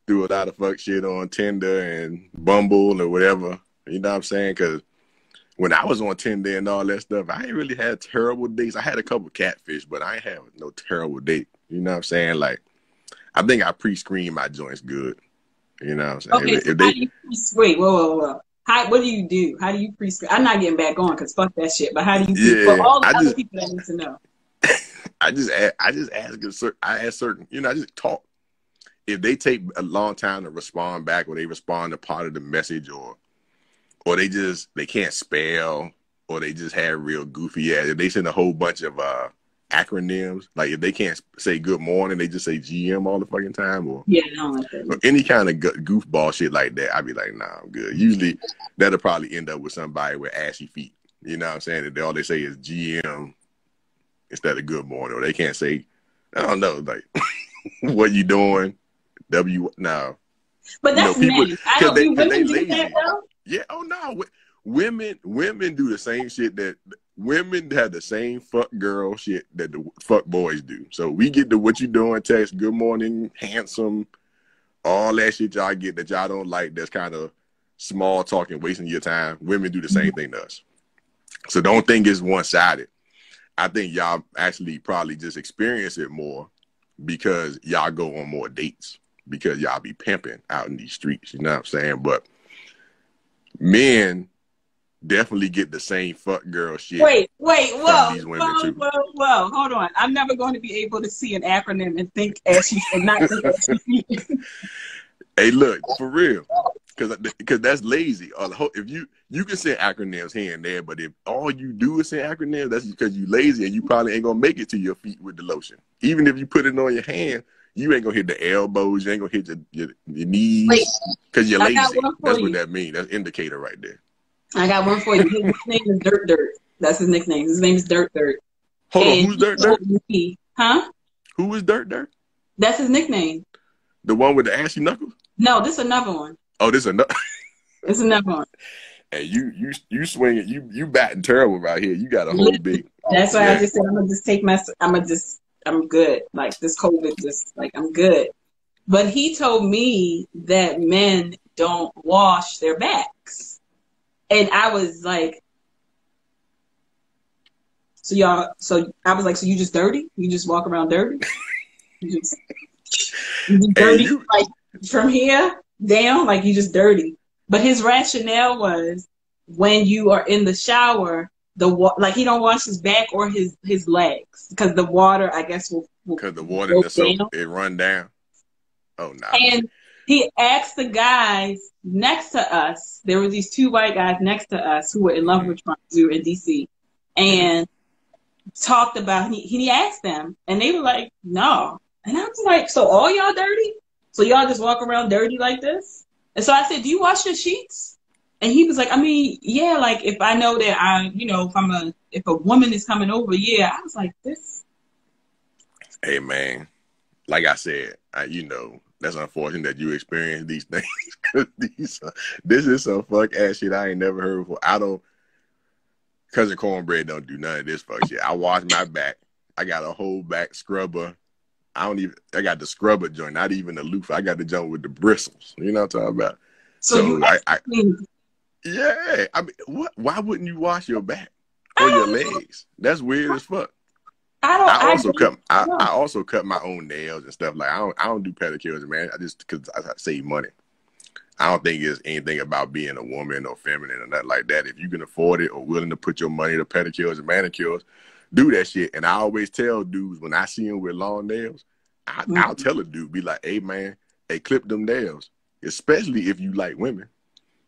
through a lot of fuck shit on Tinder and Bumble or whatever. You know what I'm saying? Because when I was on Tinder and all that stuff, I ain't really had terrible dates. I had a couple catfish, but I ain't had no terrible date. You know what I'm saying? Like, I think I pre-screen my joints good. You know what I'm saying? Okay, so how do you wait, whoa. What do you do? How do you pre-screen? I'm not getting back on because fuck that shit. But how do you? For all the other people that need to know. I just ask certain, you know, I just talk. If they take a long time to respond back, or they respond to part of the message, or they can't spell, or they just have real goofy ass. If they send a whole bunch of acronyms, like if they can't say good morning, they just say GM all the fucking time, or I don't like that. Or any kind of goofball shit like that, I'd be like, nah, I'm good. Usually that'll probably end up with somebody with ashy feet. You know what I'm saying? All they say is GM instead of good morning, or they can't say, I don't know, like, what you doing? No. But that's men. I don't think women do that though. Yeah. Oh no. Women do the same shit that women have the same fuck girl shit that the fuck boys do. So we get the what you doing text, good morning, handsome, all that shit y'all get that y'all don't like. That's kind of small talking, wasting your time. Women do the same thing to us. So don't think it's one sided. I think y'all actually probably just experience it more because y'all go on more dates, because y'all be pimping out in these streets. You know what I'm saying? But men definitely get the same fuck girl shit Wait, from whoa, these women too. whoa, hold on. I'm never going to be able to see an acronym and think as she and not think as she. Hey, look, for real, because that's lazy. If you can say acronyms here and there, but if all you do is say acronyms, that's because you lazy and you probably ain't gonna make it to your feet with the lotion. Even if you put it on your hand, you ain't gonna hit the elbows, you ain't gonna hit your knees because you're lazy. That's what that means. That's indicator right there. I got one for you. His nickname is Dirt Dirt. That's his nickname. His name is Dirt Dirt. Hold on, who's Dirt Dirt? Huh? Who is Dirt Dirt? That's his nickname. The one with the ashy knuckles? No, this is another one. Oh, this is another. It's another one. Hey, you swinging, you batting terrible right here. You got a whole big. That's why I just said I'm gonna just take I'm good. Like this COVID, just like I'm good. But he told me that men don't wash their backs, and I was like, so I was like, so you just dirty? You just walk around dirty? You just dirty, like from here down, like you just dirty. But his rationale was when you are in the shower, like he don't wash his back or his legs because the water, I guess, will because the water in the soap it run down. Oh no! And he asked the guys next to us. There were these two white guys next to us who were in love with Trump Zoo in DC, and talked about. He asked them, and they were like, "No." And I was like, "So all y'all dirty? So y'all just walk around dirty like this?" And so I said, "Do you wash your sheets?" And he was like, "I mean, yeah, like if I know that if a woman is coming over, yeah." I was like, "This." Hey man, like I said, that's unfortunate that you experience these things because this is some fuck ass shit I ain't never heard before. Cousin Cornbread don't do none of this fuck shit. I wash my back. I got a whole back scrubber. I got the scrubber joint, not even the loofah. I got the joint with the bristles. You know what I'm talking about? So yeah. I mean, why wouldn't you wash your back or your legs? That's weird as fuck. I also cut my own nails and stuff. Like I don't do pedicures, man. Because I save money. I don't think it's anything about being a woman or feminine or nothing like that. If you can afford it or willing to put your money to pedicures and manicures, do that shit. And I always tell dudes when I see them with long nails, I'll tell a dude, be like, "Hey man, clip them nails." Especially if you like women.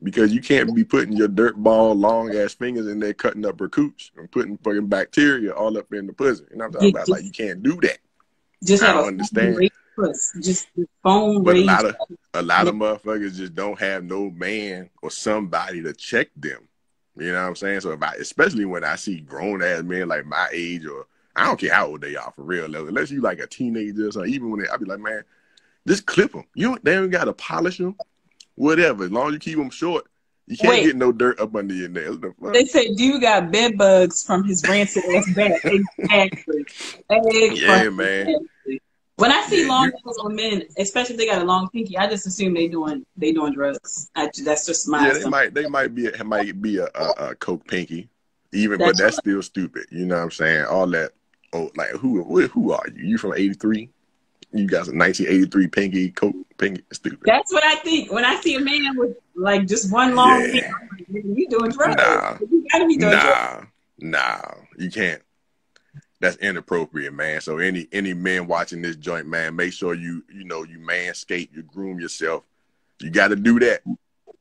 Because you can't be putting your dirt ball, long ass fingers in there cutting up her cooch and putting fucking bacteria all up in the pussy. You know what I'm talking about? Like you can't do that. Just I don't understand. Just phone but raised. a lot of motherfuckers just don't have no man or somebody to check them. You know what I'm saying? So especially when I see grown ass men like my age, or I don't care how old they are for real, unless you like a teenager or something, even when I be like, man, just clip them. They don't gotta polish them. Whatever, as long as you keep them short, you can't get no dirt up under your nails. They say dude got bed bugs from his rancid ass back. Exactly. Yeah, man. When I see long nails on men, especially if they got a long pinky, I just assume they doing drugs. That's just my. Yeah, they might be a coke pinky, but that's still stupid. You know what I'm saying? All that. Oh, like who are you? You from '83? You got some 1983 pinky, coke pinky, stupid. That's what I think. When I see a man with like just one long pinky, I'm like, you doing drugs. You gotta be doing drugs. Nah, you can't. That's inappropriate, man. So any men watching this joint, man, make sure you manscape, you groom yourself. You got to do that.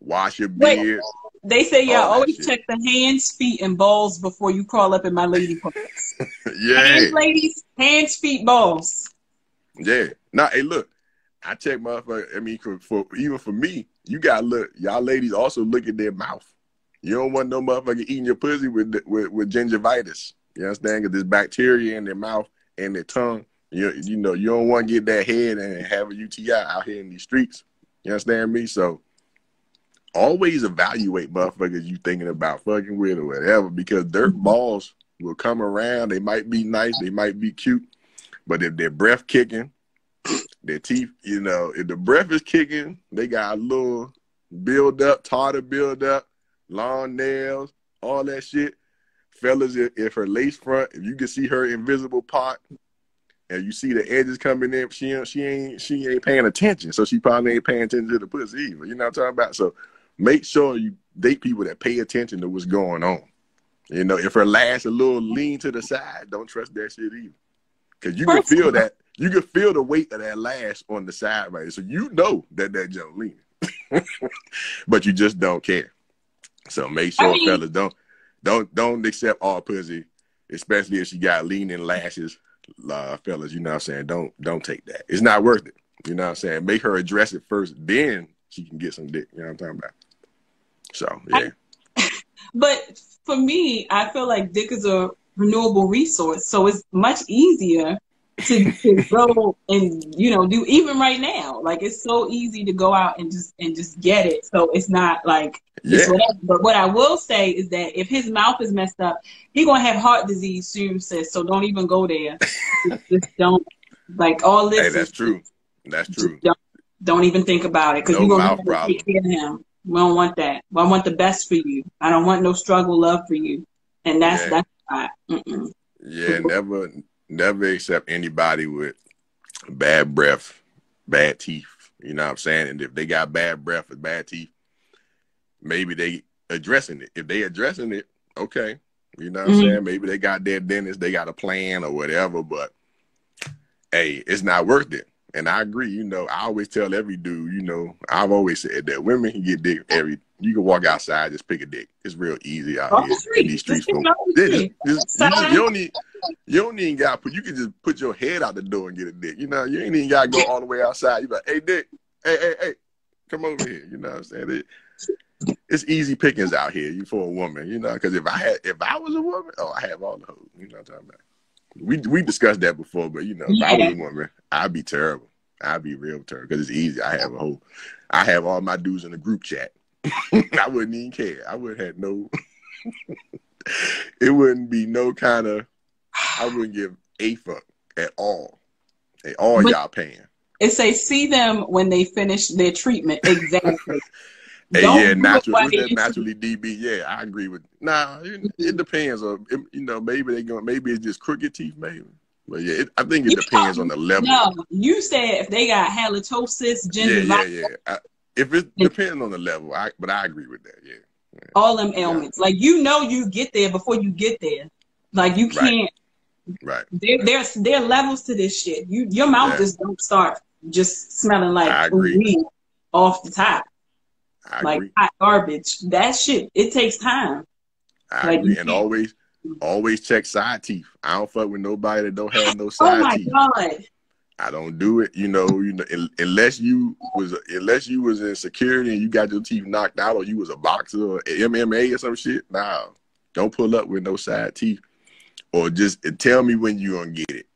Wash your beard. They say always check the hands, feet, and balls before you crawl up in my lady parts. Yeah. Hands, ladies, hands, feet, balls. Yeah. Now, hey, look, I check motherfucker. I mean, even for me, you got to look. Y'all ladies also look at their mouth. You don't want no motherfucker eating your pussy with gingivitis. You understand? Because there's bacteria in their mouth and their tongue. You don't want to get that head and have a UTI out here in these streets. You understand me? So always evaluate motherfuckers you thinking about fucking with or whatever, because dirt balls will come around. They might be nice. They might be cute. But if their breath kicking, their teeth, if the breath is kicking, they got a little tartar build up, long nails, all that shit. Fellas, if her lace front, if you can see her invisible part, and you see the edges coming in, she ain't paying attention. So she probably ain't paying attention to the pussy either. You know what I'm talking about? So make sure you date people that pay attention to what's going on. You know, if her lash a little lean to the side, don't trust that shit either. Because you can feel that. You can feel the weight of that lash on the side, right? So you know that junk leaning. But you just don't care. So make sure, fellas, don't accept all pussy, especially if she got leaning lashes. Fellas, you know what I'm saying? Don't take that. It's not worth it. You know what I'm saying? Make her address it first, then she can get some dick. You know what I'm talking about? So, yeah. But for me, I feel like dick is a renewable resource. So it's much easier to go and, you know, do even right now. Like, it's so easy to go out and just get it. So it's not like, it's whatever. But what I will say is that if his mouth is messed up, he's going to have heart disease soon, sis. So don't even go there. Just don't, like, all this. Hey, that's true. That's true. Don't even think about it, because we're going to take care of him. We don't want that. I want the best for you. I don't want no struggle love for you. And that's why. Yeah, never accept anybody with bad breath, bad teeth. You know what I'm saying? And if they got bad breath or bad teeth, maybe they addressing it. If they addressing it, okay. You know what I'm saying? Maybe they got their dentist, they got a plan or whatever, but hey, it's not worth it. And I agree, you know, I always tell every dude, you know, I've always said that women can get dick you can walk outside, just pick a dick. It's real easy out here in these streets. You don't even got you can just put your head out the door and get a dick. You know, you ain't even gotta go all the way outside. You like, hey dick, hey, come over here. You know what I'm saying? It's easy pickings out here for a woman, you know, because if I was a woman, I have all the hoes. You know what I'm talking about? We discussed that before, but you know, if I was a woman, I'd be terrible. I'd be real terrible because it's easy. I have all my dudes in the group chat. I wouldn't even care. I wouldn't have no. It wouldn't be no kind of. I wouldn't give a fuck at all. Y'all paying. It say see them when they finish their treatment. Exactly. Hey, naturally DB. Yeah, I agree with. Nah, it depends on. You know, maybe it's just crooked teeth, maybe. But yeah, I think it depends on the level. No, you said if they got halitosis, gingivitis. Yeah. If it depends on the level, but I agree with that. Yeah. All them ailments, like you get there before you get there. Like you can't. Right. There are levels to this shit. Your mouth just don't start just smelling like weed off the top. Like hot garbage. That shit, it takes time. I agree. And always check side teeth. I don't fuck with nobody that don't have no side teeth. Oh my God. I don't do it, you know, unless you was in security and you got your teeth knocked out, or you was a boxer or MMA or some shit. Nah, don't pull up with no side teeth, or just tell me when you gonna get it.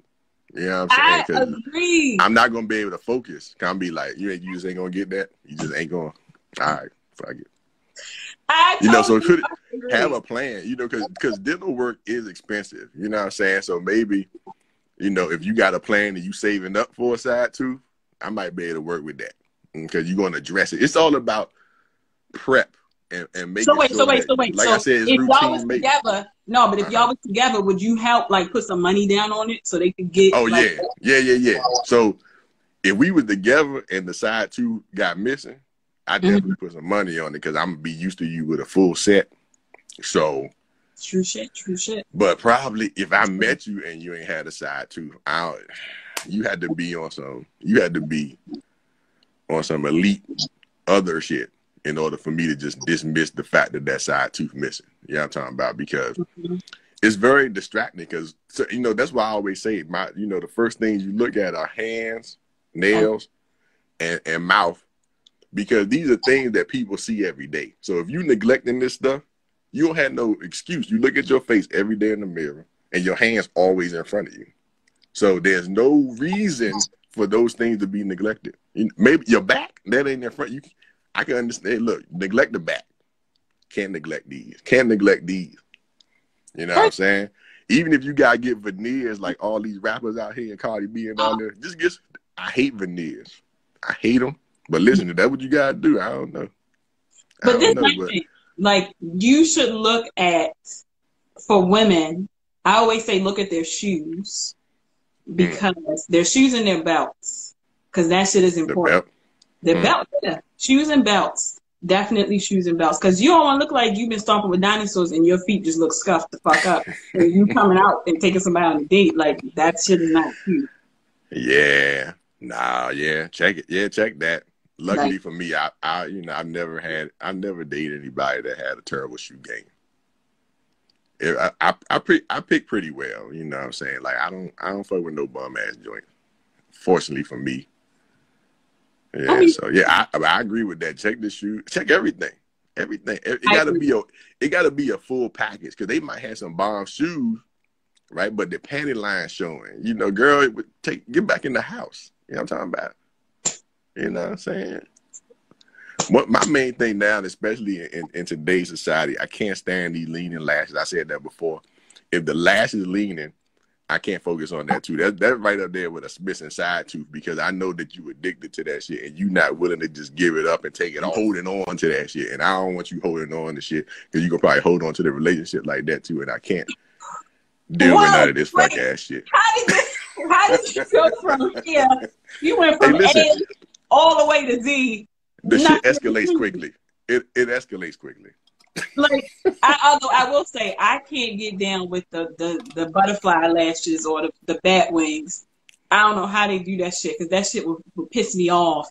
You know what I'm saying? I agree. I'm not gonna be able to focus. I'm be like, you just ain't gonna get that. You just ain't gonna. All right, fuck it. So could have a plan, you know, because dental work is expensive. You know what I'm saying? So maybe, you know, if you got a plan and you saving up for a side tooth, I might be able to work with that because you're going to address it. It's all about prep and making sure. So wait. Like I said, it's if y'all was together, if y'all was together, would you help like put some money down on it so they could get? Oh yeah. So if we was together and the side tooth got missing, I definitely put some money on it because I'm gonna be used to you with a full set. So. True shit. But probably if I met you and you ain't had a side tooth, you had to be on some elite other shit in order for me to just dismiss the fact that side tooth missing. You know what I'm talking about? Because it's very distracting because, you know, that's why I always say the first things you look at are hands, nails, and mouth, because these are things that people see every day. So if you neglecting this stuff, you don't have no excuse. You look at your face every day in the mirror and your hand's always in front of you. So there's no reason for those things to be neglected. Maybe your back, that ain't in front. I can understand. Look, neglect the back. Can't neglect these. Can't neglect these. You know what I'm saying? Even if you got to get veneers like all these rappers out here and Cardi B and all that, I hate veneers. I hate them. But listen, if that's what you got to do, I don't know. Like, you should look at, for women, I always say look at their shoes, because their shoes and their belts, because that shit is important. Their belt, shoes and belts. definitely shoes and belts. Because you don't want to look like you've been stomping with dinosaurs and your feet just look scuffed the fuck up. And you coming out and taking somebody on a date, like, that shit is not cute. Yeah. Nah, yeah. Check it. Yeah, check that. Luckily Like, for me, I I've never dated anybody that had a terrible shoe game. I pick pretty well, you know what I'm saying? Like I don't fuck with no bum ass joint. Fortunately for me. Yeah, so yeah, I agree with that. Check the shoe, check everything. Everything. It gotta be a full package because they might have some bomb shoes, right? But the panty line showing. You know, girl, get back in the house. You know what I'm talking about? You know what I'm saying? What my main thing now, especially in today's society, I can't stand these leaning lashes. I said that before. If the lash is leaning, I can't focus on that too. That's right up there with a missing side tooth because I know that you addicted to that shit and you not willing to just give it up and take it, holding on to that shit. And I don't want you holding on to shit because you can probably hold on to the relationship like that too. And I can't deal with none of this fuck ass shit. How did you go from here? You went from A all the way to Z. The shit escalates quickly. It escalates quickly. Like, although I will say, I can't get down with the butterfly lashes or the bat wings. I don't know how they do that shit because that shit will piss me off.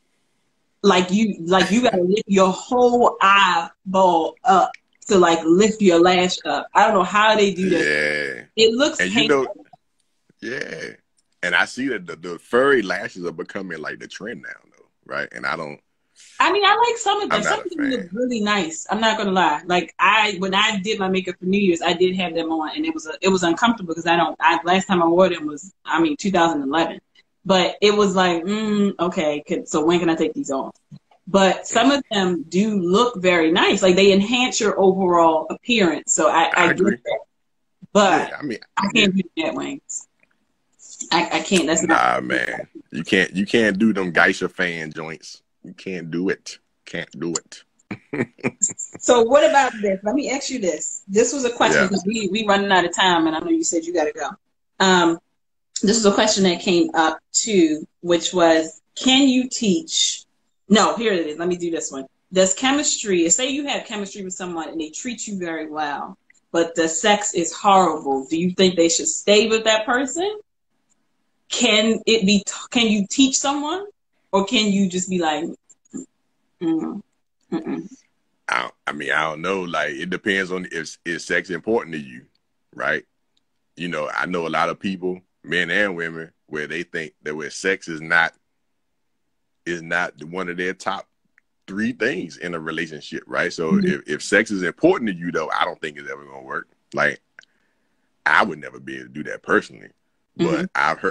Like you gotta lift your whole eyeball up to like lift your lash up. I don't know how they do that. Yeah, it looks painful. Yeah, and I see that the furry lashes are becoming like the trend now, though, right? And I like some of them. Some of them look really nice. I'm not gonna lie. Like when I did my makeup for New Year's, I did have them on, and it was uncomfortable because last time I wore them was 2011. But it was like, okay, so when can I take these off? But some of them do look very nice. Like they enhance your overall appearance. So I agree. Get that. But yeah, I can't do bat wings. I can't. That's not. Nah, man. You can't do them Geisha fan joints. You can't do it. Can't do it. So what about this? Let me ask you this. This was a question because we running out of time, and I know you said you got to go. This is a question that came up too, which was, can you teach? No, here it is. Let me do this one. Does chemistry, say you have chemistry with someone and they treat you very well, but the sex is horrible, do you think they should stay with that person? Can you teach someone? Or can you just be like, I don't know. Like, it depends on is sex important to you, right? You know, I know a lot of people, men and women, where they think that where sex is not one of their top 3 things in a relationship, right? So if sex is important to you, though, I don't think it's ever gonna work. Like, I would never be able to do that personally, but I've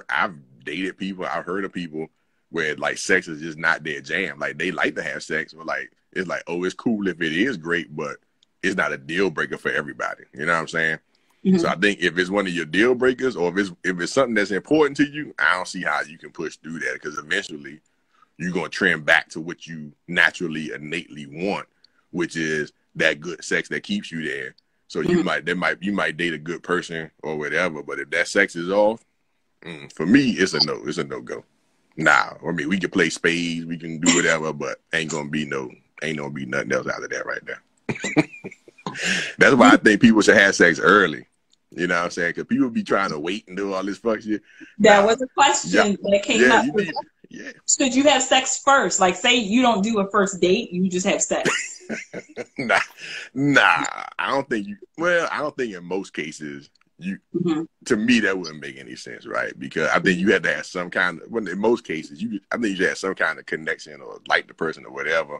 dated people, I've heard of people where like sex is just not their jam. Like they like to have sex, but like it's like, oh, it's cool if it is great, but it's not a deal breaker for everybody. You know what I'm saying? So I think if it's one of your deal breakers, or if it's something that's important to you, I don't see how you can push through that because eventually you're gonna trend back to what you naturally, innately want, which is that good sex that keeps you there. So you might date a good person or whatever, but if that sex is off, for me, it's a no. It's a no-go. Nah, I mean, we can play spades, we can do whatever, but ain't gonna be nothing else out of that right there. That's why I think people should have sex early. You know what I'm saying? Because people be trying to wait and do all this fuck shit. That was a question that came up. Should you have sex first? Like, say you don't do a first date, you just have sex. Nah. I don't think in most cases to me that wouldn't make any sense, right? Because I think you have to have some kind of, in most cases, I think you should have some kind of connection or like the person or whatever,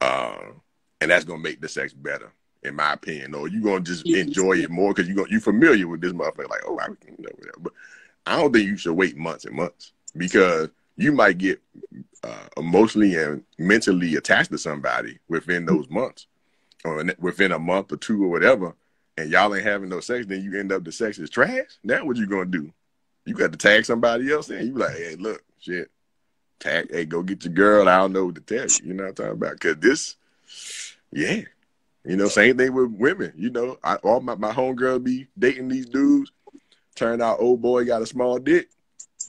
and that's gonna make the sex better, in my opinion. Or you gonna just enjoy it more because you familiar with this motherfucker, like, oh, I can know whatever. But I don't think you should wait months and months because you might get emotionally and mentally attached to somebody within those months, or within a month or 2 or whatever. And y'all ain't having no sex, then you end up the sex is trash. Now what you gonna do? You got to tag somebody else in. You like, hey, look, shit. Hey, go get your girl. I don't know what to tell you. You know what I'm talking about? Cause this, you know, same thing with women. You know, all my homegirl be dating these dudes. Turn out old boy got a small dick,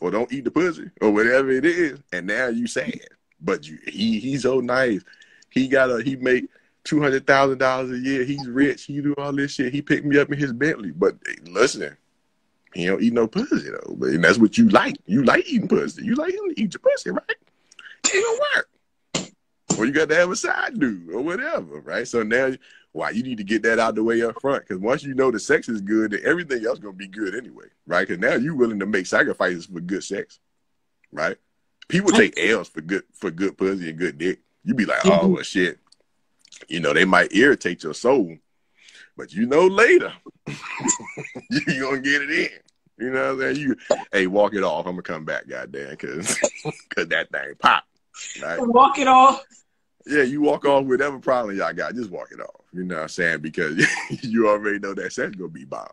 or don't eat the pussy, or whatever it is. And now you sad, but he's so nice. he make $200,000 a year. He's rich. He do all this shit. He picked me up in his Bentley. But listen, he don't eat no pussy though. But that's what you like. You like eating pussy. You like him to eat your pussy, right? It don't work. Or you got to have a side dude or whatever, right? So now, you need to get that out the way up front. Because once you know the sex is good, then everything else going to be good anyway, right? Because now you're willing to make sacrifices for good sex, right? People take L's for good pussy and good dick. You be like, oh, well, shit. You know, they might irritate your soul. But you know later, you're going to get it in. You know what I'm saying? Hey, walk it off. I'm going to come back, goddamn, because that thing pop. Right? Walk it off. Yeah, you walk off with whatever problem y'all got. Just walk it off. You know what I'm saying? Because you already know that sex gonna be bomb.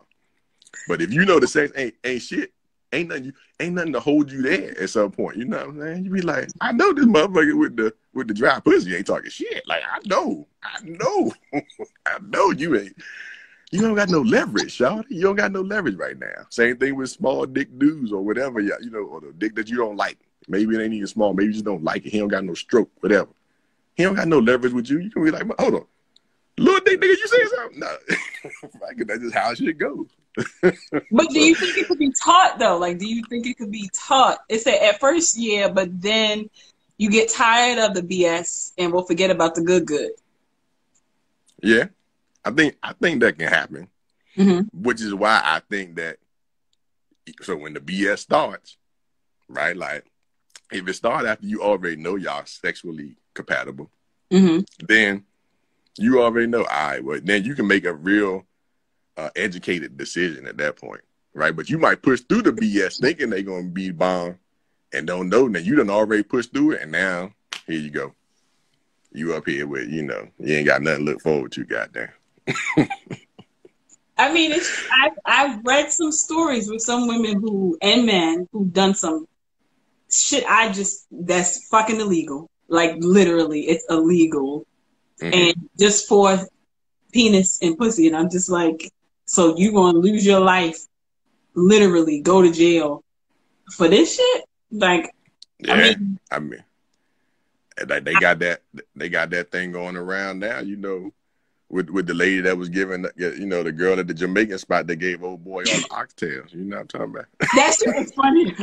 But if you know the sex ain't shit, ain't nothing to hold you there at some point. You know what I'm saying? You be like, I know this motherfucker with the dry pussy ain't talking shit. Like I know, I know you ain't. You don't got no leverage, y'all. You don't got no leverage right now. Same thing with small dick dudes or whatever, you know, or the dick that you don't like. Maybe it ain't even small. Maybe you just don't like it. He don't got no stroke, whatever. He don't got no leverage with you. You can be like, hold on. Little dick nigga, you saying something? No. That's just how shit goes. But do you think it could be taught, though? Like, do you think it could be taught? It's at first, yeah, but then you get tired of the BS and we'll forget about the good. Yeah. I think that can happen. Mm-hmm. Which is why I think that, so when the BS starts, right, like, if it starts after you already know y'all sexually compatible, mm-hmm. then you already know, all right, well, then you can make a real educated decision at that point, right? But you might push through the BS thinking they're going to be bomb and don't know that you done already pushed through it, and now, here you go. You up here with, you know, you ain't got nothing to look forward to, goddamn. I mean, I've read some stories with some women and men who've done some shit that's fucking illegal. Like, literally, it's illegal. Mm-hmm. And just for penis and pussy. And I'm just like, so you gonna lose your life, literally go to jail for this shit? Like, yeah, I mean they got that thing going around now, you know, with the lady that was giving, you know, the girl at the Jamaican spot that gave old boy all the oxtails. You know what I'm talking about? That shit was funny.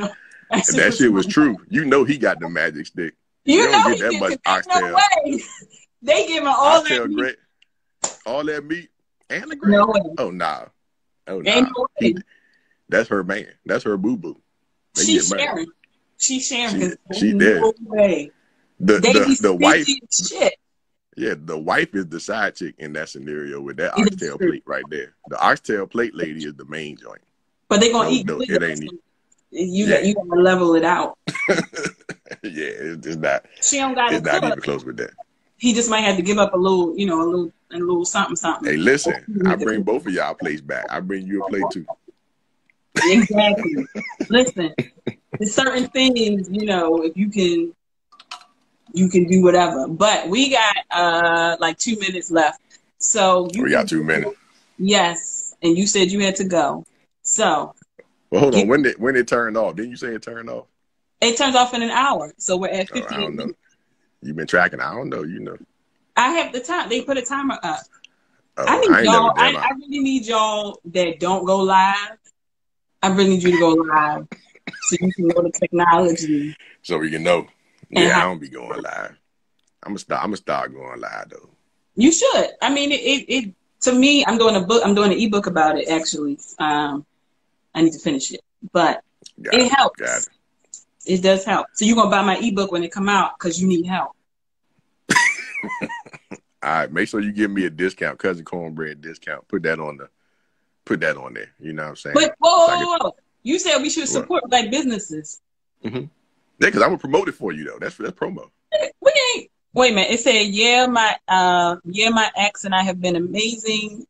That shit was true. You know he got the magic stick. You don't know get that much oxtail. No way. They give him all that meat. All that meat and the gravy. No way. Oh nah. Oh nah. No way. That's her man. That's her boo boo. She's sharing. She's sharing. She did. No way. The wife. Shit. Yeah, the wife is the side chick in that scenario with that oxtail plate right there. The oxtail plate lady is the main joint. But they're gonna eat. No, it ain't. You gotta level it out. Yeah, it's not. She don't got. It's not even close with that. He just might have to give up a little, you know, a little something. Hey, listen, I bring both of y'all plates back. I bring you a plate too. Exactly. Listen, there's certain things, you know, if you can do whatever. But we got like 2 minutes left. So we got 2 minutes. Yes, and you said you had to go. So. Well, hold on. When it turned off? Didn't you say it turned off? It turns off in an hour. So we're at 58 I don't know. minutes. You've been tracking. I don't know. You know. I have the time. They put a timer up. Oh, I need y'all. I really need y'all that don't go live. I really need you to go live so you can know the technology. So we can know. Yeah, I don't be going live. I'm gonna start going live though. You should. I mean, it to me, I'm doing a book. I'm doing an ebook about it actually. I need to finish it, but it helps. Got it. It does help. So you're gonna buy my ebook when it come out because you need help. All right, make sure you give me a discount, Cousin Cornbread discount. Put that on there. You know what I'm saying? But whoa. You said we should support black businesses. Mm-hmm. Yeah, because I'm gonna promote it for you though. That's promo. We ain't. Wait a minute. It said, my ex and I have been amazing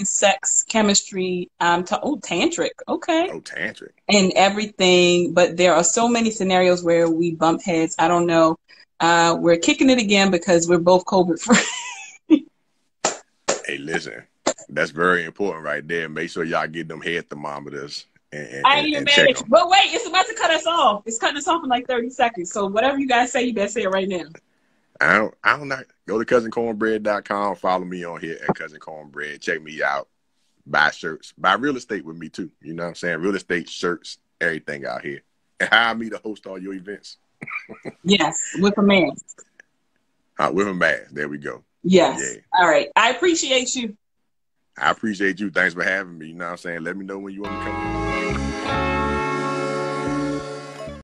sex, chemistry. Tantric. Okay. Oh, tantric. And everything. But there are so many scenarios where we bump heads. I don't know. We're kicking it again because we're both COVID free. Hey, listen. That's very important right there. Make sure y'all get them head thermometers. I ain't even mad at you. But wait, it's about to cut us off. It's cutting us off in like 30 seconds. So whatever you guys say, you better say it right now. I'm not. Go to cousincornbread.com. Follow me on here at Cousin Cornbread. Check me out. Buy shirts. Buy real estate with me too. You know what I'm saying? Real estate, shirts, everything out here. And hire me to host all your events. Yes, with a mask. With a mask. There we go. Yes. Yeah. All right. I appreciate you. I appreciate you. Thanks for having me. You know what I'm saying? Let me know when you want to come.